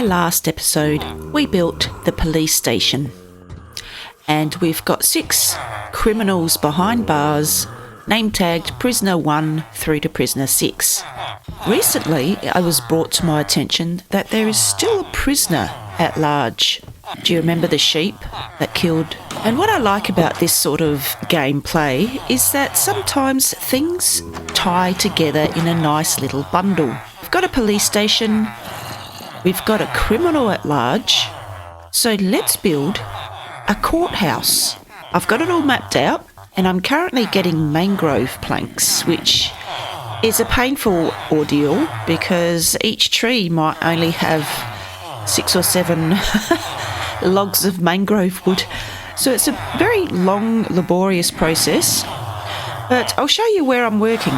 last episode, we built the police station. And we've got 6 criminals behind bars, name tagged prisoner 1 through to prisoner 6. Recently, it was brought to my attention that there is still a prisoner at large. Do you remember the sheep that killed? And what I like about this sort of gameplay is that sometimes things tie together in a nice little bundle. We've got a police station, we've got a criminal at large, so let's build a courthouse. I've got it all mapped out and I'm currently getting mangrove planks, which is a painful ordeal because each tree might only have 6 or 7 logs of mangrove wood. So it's a very long, laborious process, but I'll show you where I'm working.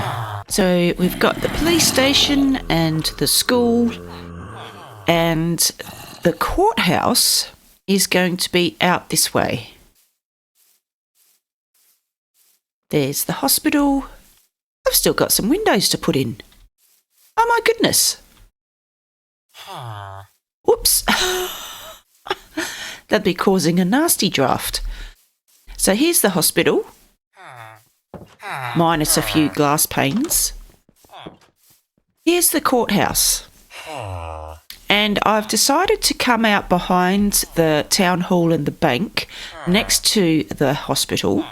So we've got the police station and the school, and the courthouse is going to be out this way. There's the hospital. I've still got some windows to put in. Oh my goodness. Whoops. That'd be causing a nasty draft. So here's the hospital, minus a few glass panes. Here's the courthouse. And I've decided to come out behind the town hall and the bank next to the hospital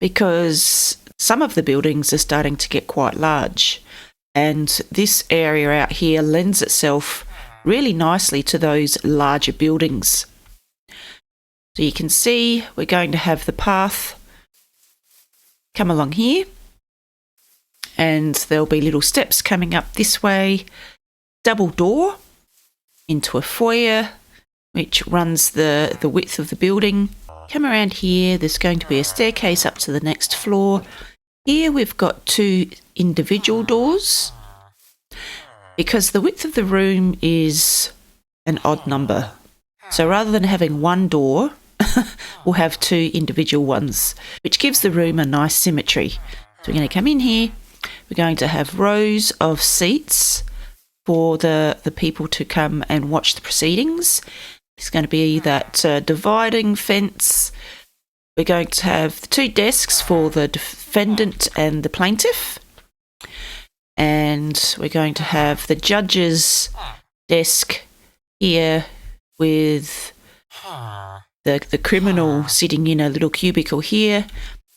because some of the buildings are starting to get quite large. And this area out here lends itself really nicely to those larger buildings. So you can see we're going to have the path come along here, and there'll be little steps coming up this way, double door into a foyer which runs the width of the building. Come around here, there's going to be a staircase up to the next floor. Here we've got 2 individual doors because the width of the room is an odd number. So rather than having one door, we'll have 2 individual ones, which gives the room a nice symmetry. So we're going to come in here. We're going to have rows of seats for the people to come and watch the proceedings. There's going to be that dividing fence. We're going to have 2 desks for the defendant and the plaintiff. And we're going to have the judge's desk here with the criminal sitting in a little cubicle here.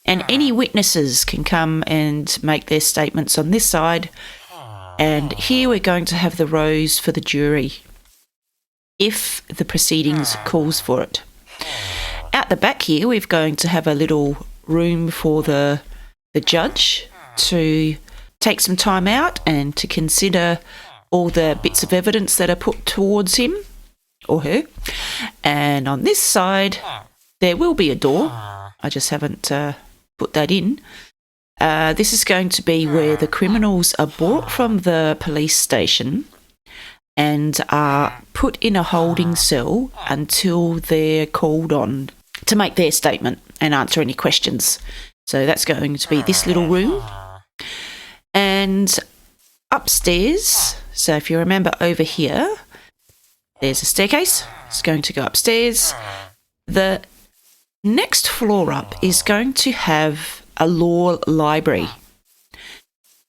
And any witnesses can come and make their statements on this side. And here we're going to have the rows for the jury, if the proceedings calls for it. Out the back here, we're going to have a little room for the judge to take some time out and to consider all the bits of evidence that are put towards him or her. And on this side, there will be a door. I just haven't put that in. This is going to be where the criminals are brought from the police station and are put in a holding cell until they're called on to make their statement and answer any questions. So that's going to be this little room. And upstairs, so if you remember over here, there's a staircase. It's going to go upstairs. The next floor up is going to have a law library.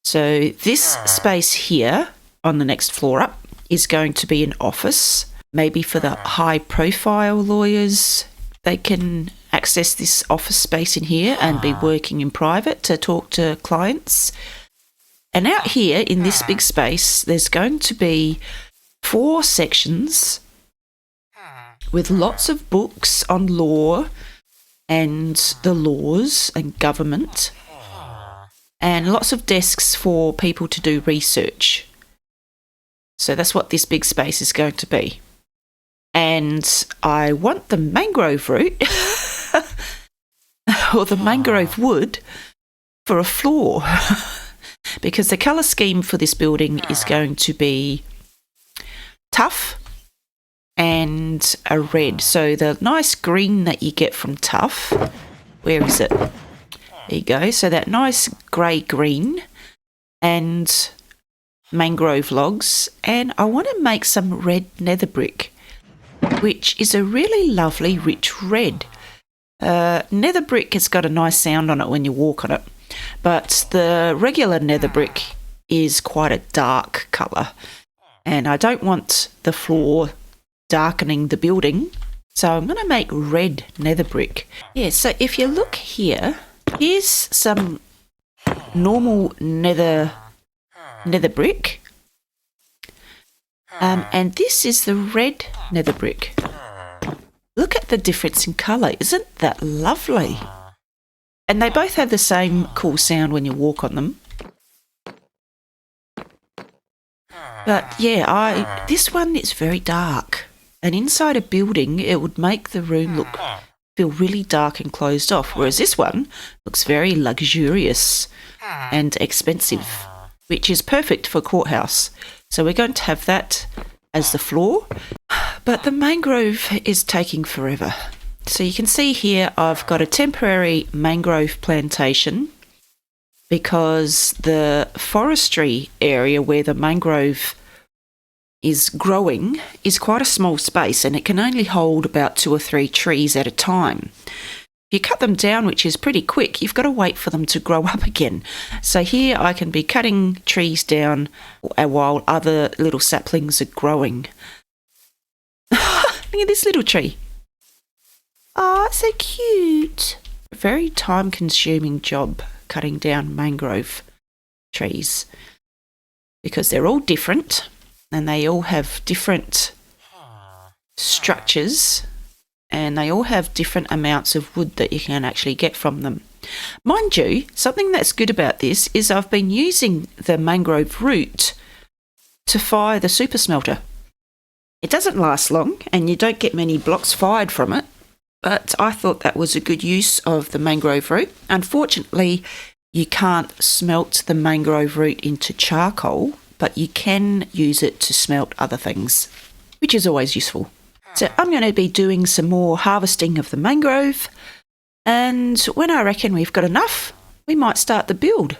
So this space here on the next floor up is going to be an office, maybe for the high profile lawyers. They can access this office space in here and be working in private to talk to clients. And out here in this big space, there's going to be 4 sections with lots of books on law and the laws and government, and lots of desks for people to do research. So that's what this big space is going to be. And I want the mangrove root or the mangrove wood for a floor because the colour scheme for this building is going to be tough and a red. So the nice green that you get from tough, where is it? There you go. So that nice grey green and mangrove logs, and I want to make some red nether brick, which is a really lovely rich red. Nether brick has got a nice sound on it when you walk on it, but the regular nether brick is quite a dark colour, and I don't want the floor darkening the building, so I'm going to make red nether brick. Yeah, so if you look here, here's some normal nether brick, and this is the red nether brick. Look at the difference in colour. Isn't that lovely? And they both have the same cool sound when you walk on them. But yeah, this one is very dark. And inside a building, it would make the room feel really dark and closed off. Whereas this one looks very luxurious and expensive, which is perfect for Courthouse. So we're going to have that as the floor. But the mangrove is taking forever. So you can see here I've got a temporary mangrove plantation because the forestry area where the mangrove is growing is quite a small space, and it can only hold about 2 or 3 trees at a time. If you cut them down, which is pretty quick, you've got to wait for them to grow up again. So here I can be cutting trees down while other little saplings are growing. Look at this little tree. Oh, it's so cute. A very time-consuming job cutting down mangrove trees because they're all different and they all have different structures and they all have different amounts of wood that you can actually get from them. Mind you, something that's good about this is I've been using the mangrove root to fire the super smelter. It doesn't last long and you don't get many blocks fired from it, but I thought that was a good use of the mangrove root. Unfortunately, you can't smelt the mangrove root into charcoal, but you can use it to smelt other things, which is always useful. So I'm going to be doing some more harvesting of the mangrove, and when I reckon we've got enough, we might start the build.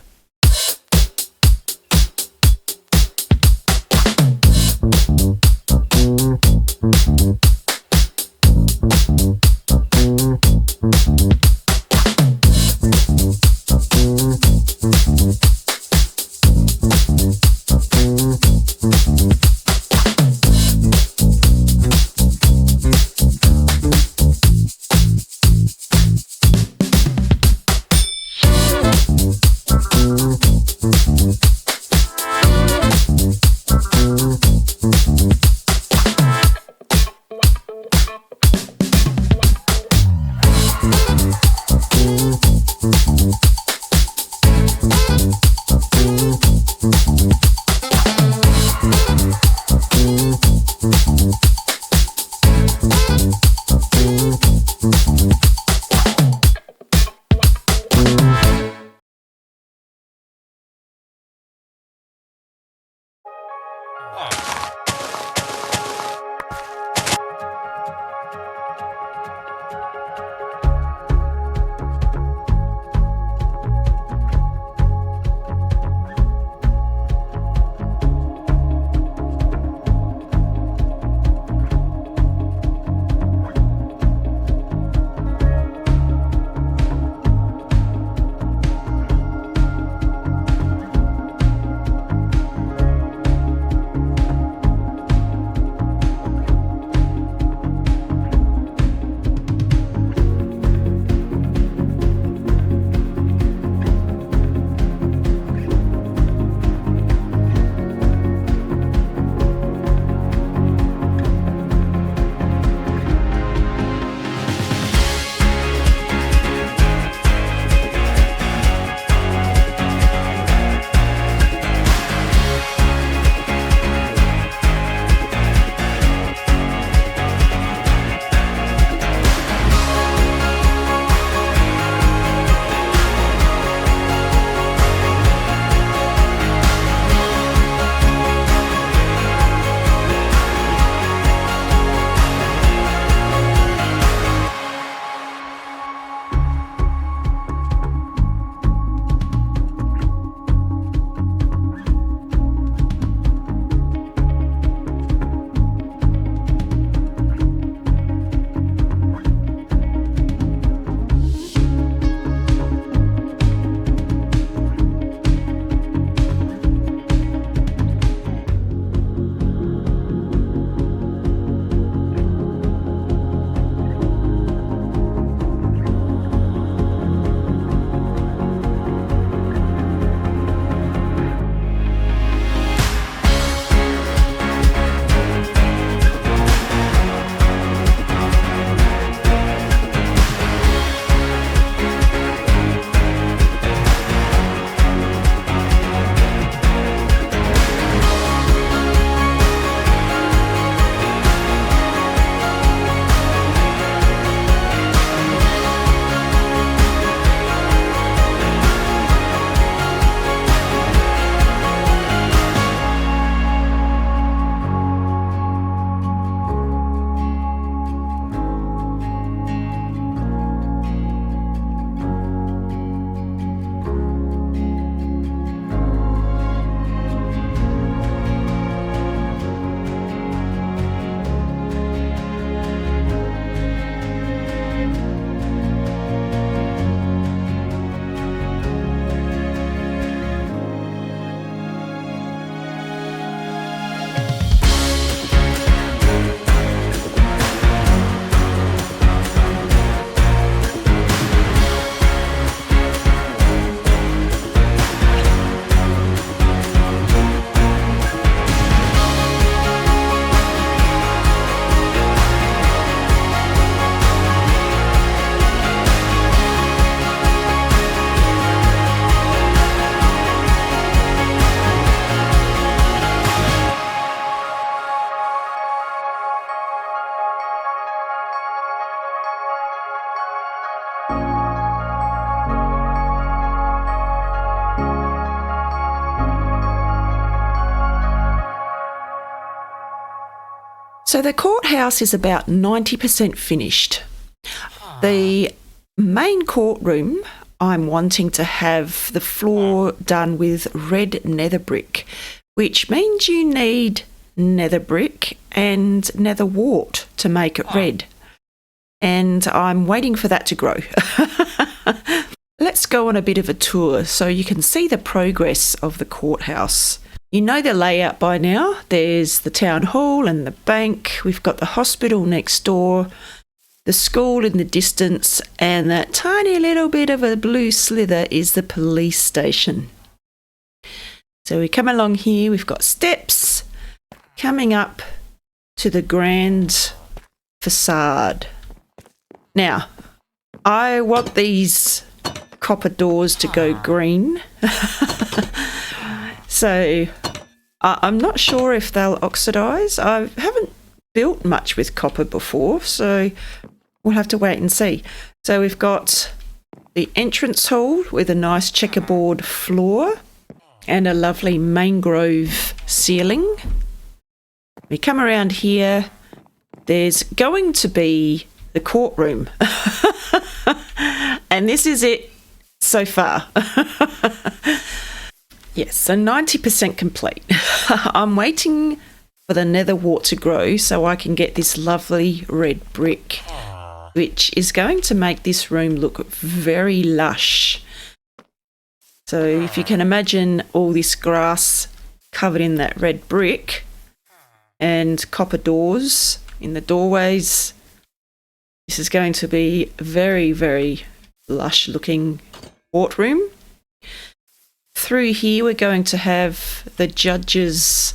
So the courthouse is about 90% finished. The main courtroom, I'm wanting to have the floor done with red nether brick, which means you need nether brick and nether wart to make it red. And I'm waiting for that to grow. Let's go on a bit of a tour so you can see the progress of the courthouse. You know the layout by now. There's the town hall and the bank. We've got the hospital next door, the school in the distance, and that tiny little bit of a blue slither is the police station. So we come along here, we've got steps coming up to the grand facade. Now, I want these copper doors to go green. So I'm not sure if they'll oxidise. I haven't built much with copper before, so we'll have to wait and see. So we've got the entrance hall with a nice checkerboard floor and a lovely mangrove ceiling. We come around here. There's going to be the courtroom. And this is it so far. Yes, so 90% complete. I'm waiting for the nether wart to grow so I can get this lovely red brick, which is going to make this room look very lush. So if you can imagine all this grass covered in that red brick and copper doors in the doorways, this is going to be a very, very lush looking courtroom. Through here we're going to have the judge's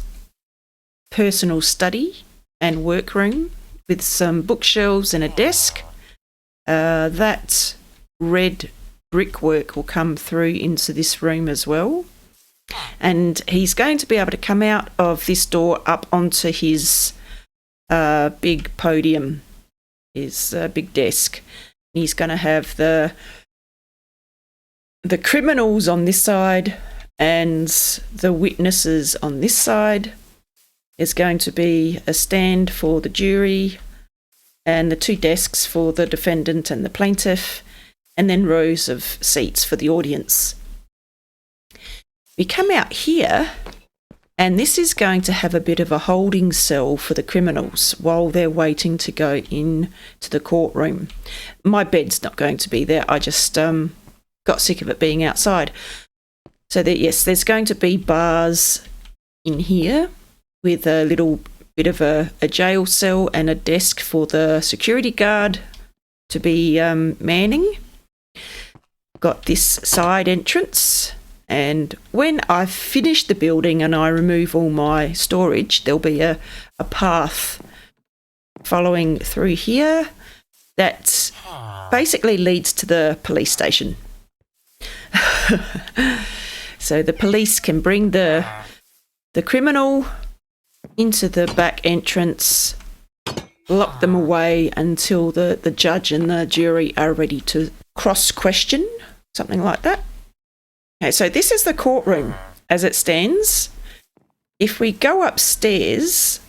personal study and workroom with some bookshelves and a desk. That red brickwork will come through into this room as well. And he's going to be able to come out of this door up onto his big podium, his big desk. He's going to have the criminals on this side and the witnesses on this side. There's going to be a stand for the jury and the two desks for the defendant and the plaintiff, and then rows of seats for the audience. We come out here, and this is going to have a bit of a holding cell for the criminals while they're waiting to go in to the courtroom. My bed's not going to be there. I just got sick of it being outside. So yes, there's going to be bars in here with a little bit of a jail cell and a desk for the security guard to be manning. Got this side entrance, and when I've finished the building and I remove all my storage, there'll be a path following through here that basically leads to the police station. So the police can bring the criminal into the back entrance, lock them away until the judge and the jury are ready to cross-question, something like that. Okay, so this is the courtroom as it stands. If we go upstairs,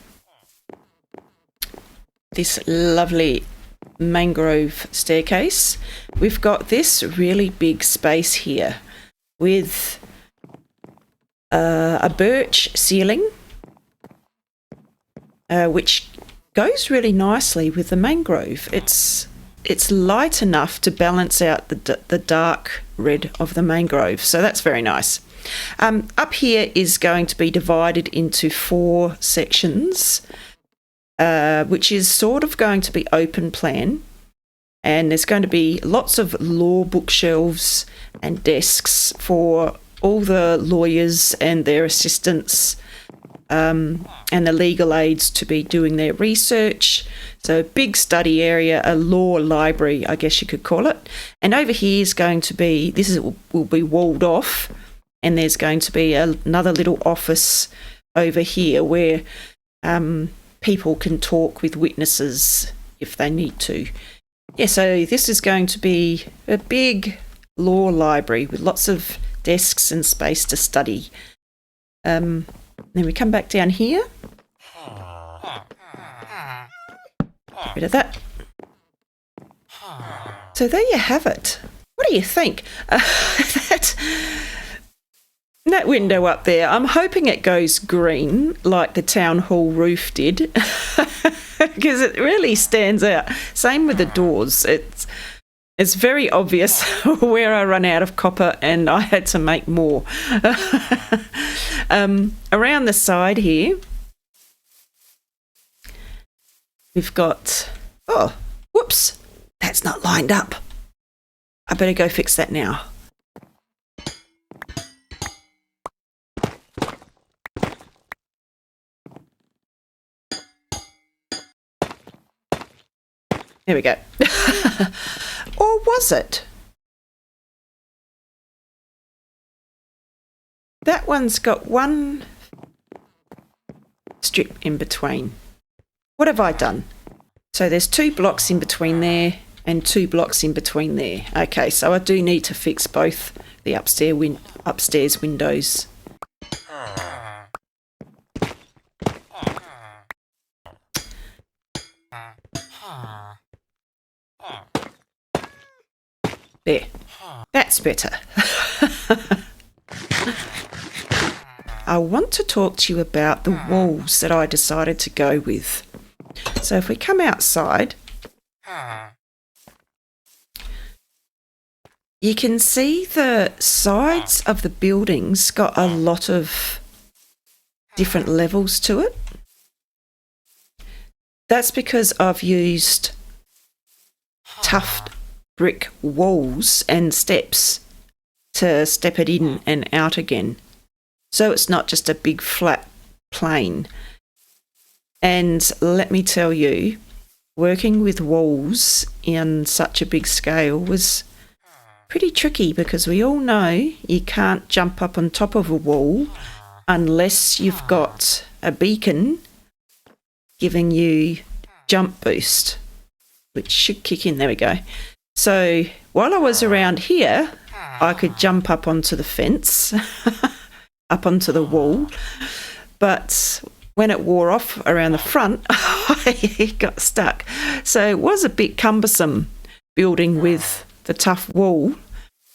this lovely mangrove staircase, we've got this really big space here with a birch ceiling, which goes really nicely with the mangrove. It's light enough to balance out the dark red of the mangrove, so that's very nice. Up here is going to be divided into 4 sections, which is sort of going to be open plan, and there's going to be lots of law bookshelves and desks for all the lawyers and their assistants and the legal aids to be doing their research. So big study area, a law library, I guess you could call it. And over here is going to be, will be walled off, and there's going to be another little office over here where people can talk with witnesses if they need to. Yeah, so this is going to be a big law library with lots of desks and space to study. Then we come back down here. Get rid of that. So there you have it. What do you think? That window up there, I'm hoping it goes green like the town hall roof did, because it really stands out. Same with the doors. It's very obvious where I run out of copper and I had to make more. Around the side here, we've got, oh, whoops, that's not lined up. I better go fix that now. There we go. Or was it? That one's got one strip in between. What have I done? So there's 2 blocks in between there and 2 blocks in between there. Okay, so I do need to fix both the upstairs windows. There, that's better. I want to talk to you about the walls that I decided to go with. So if we come outside, you can see the sides of the buildings got a lot of different levels to it. That's because I've used tough brick walls and steps to step it in and out again. So it's not just a big flat plane. And let me tell you, working with walls in such a big scale was pretty tricky, because we all know you can't jump up on top of a wall unless you've got a beacon giving you jump boost, which should kick in. There we go. So while I was around here, I could jump up onto the fence, up onto the wall. But when it wore off around the front, I got stuck. So it was a bit cumbersome building with the tough wall.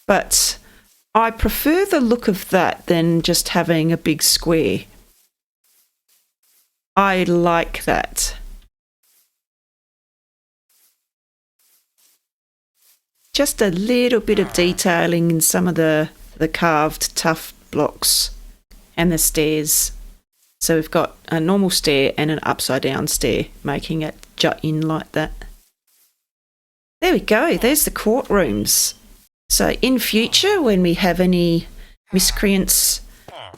But I prefer the look of that than just having a big square. I like that. Just a little bit of detailing in some of the carved tough blocks and the stairs. So we've got a normal stair and an upside down stair, making it jut in like that. There we go, there's the courtrooms. So in future, when we have any miscreants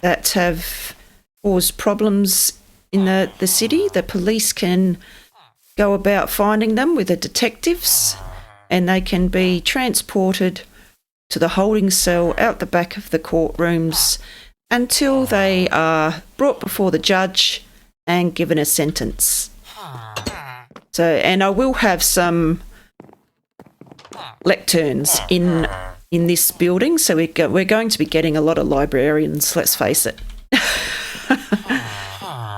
that have caused problems in the city, the police can go about finding them with the detectives, and they can be transported to the holding cell out the back of the courtrooms until they are brought before the judge and given a sentence. So, and I will have some lecterns in this building, so we're going to be getting a lot of librarians, let's face it.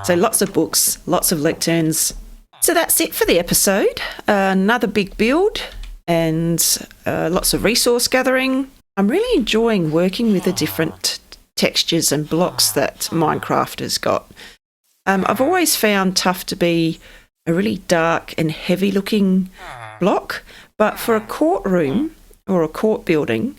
So lots of books, lots of lecterns. So that's it for the episode. Another big build and lots of resource gathering. I'm really enjoying working with the different textures and blocks that Minecraft has got. I've always found tough to be a really dark and heavy looking block, but for a courtroom or a court building,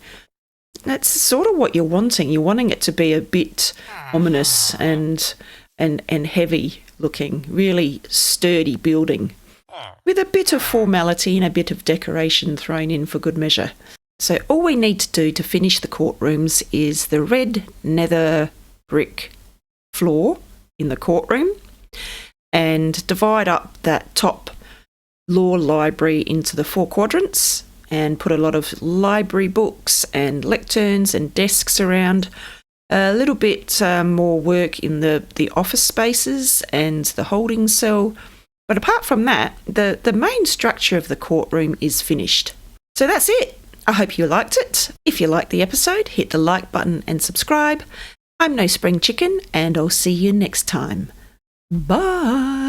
that's sort of what you're wanting. You're wanting it to be a bit ominous and heavy looking, really sturdy building with a bit of formality and a bit of decoration thrown in for good measure. So all we need to do to finish the courtrooms is the red nether brick floor in the courtroom and divide up that top law library into the 4 quadrants and put a lot of library books and lecterns and desks around. A little bit more work in the office spaces and the holding cell. But apart from that, the main structure of the courtroom is finished. So that's it. I hope you liked it. If you liked the episode, hit the like button and subscribe. I'm No Spring Chicken, and I'll see you next time. Bye.